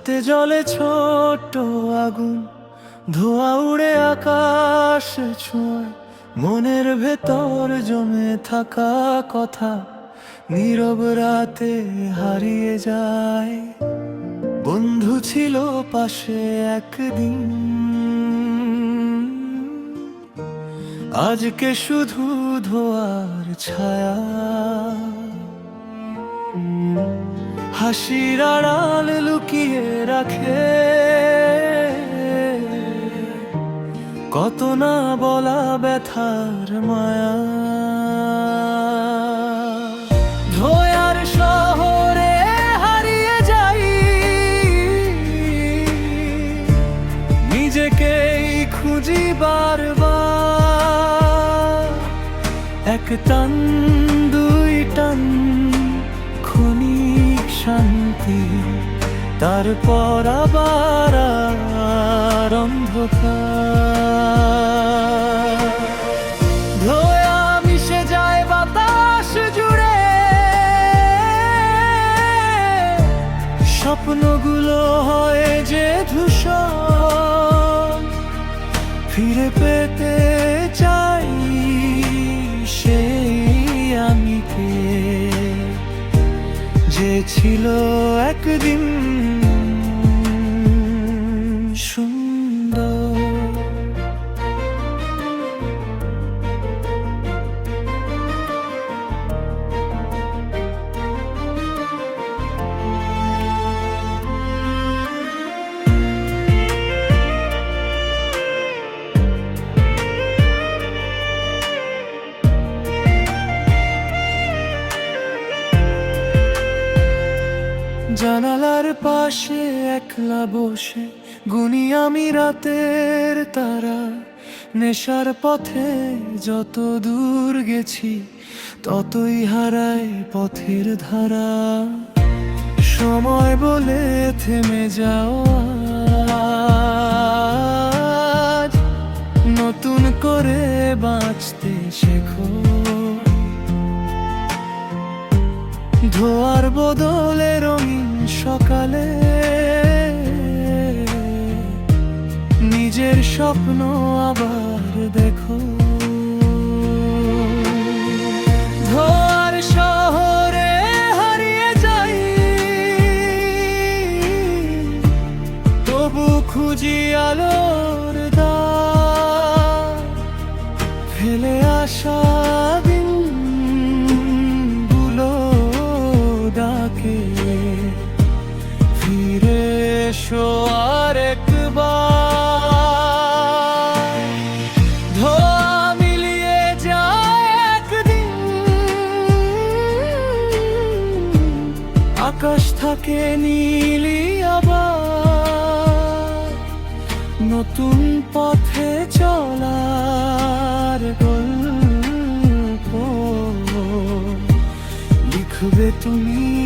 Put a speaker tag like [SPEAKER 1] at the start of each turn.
[SPEAKER 1] হাতে জলে ছোট্ট আগুন, ধোঁয়া উড়ে আকাশ ছোঁয়। মনের ভেতর জমে থাকা কথা নীরব রাতে হারিয়ে যায়। বন্ধু ছিল পাশে একদিন, আজকে শুধু ধোঁয়ার ছায়া। হাসির আড়াল লুকিয়ে রাখে কত না বলা ব্যথার মায়া। ধোঁয়ার শহরে হারিয়ে যাই, নিজেকেই খুঁজি বারবার। এক টান দুই টান ক্ষণিক শান্তি, তারপর আবার অন্ধকার। ধোঁয়া মিশে যায় বাতাস জুড়ে, স্বপ্নগুলো হয় যে ধূসর। ফিরে পেতে চাই সেই আমিকে, যে ছিল একদিন সুন্দর। জানালার পাশে একলা বসে গুনি আমি রাতের তারা। নেশার পথে যত দূর গেছি ততই হারাই পথের ধারা। সময় বলে থেমে যাওয়া, নতুন করে বাঁচতে শেখো। ধোঁয়ার বদলে রঙিন সকালে নিজের স্বপ্ন আবার দেখো। ধোঁয়ার শহরে হারিয়ে যাই, তবু খুঁজি আলোর দ্বার। ফেলে আসা ফিরে এসো আরেকবার। ধোঁয়া মিলিয়ে যায় একদিন, আকাশ থাকে নীলি আবার। নতুন পথে চলার গল্প লিখবে তুমি।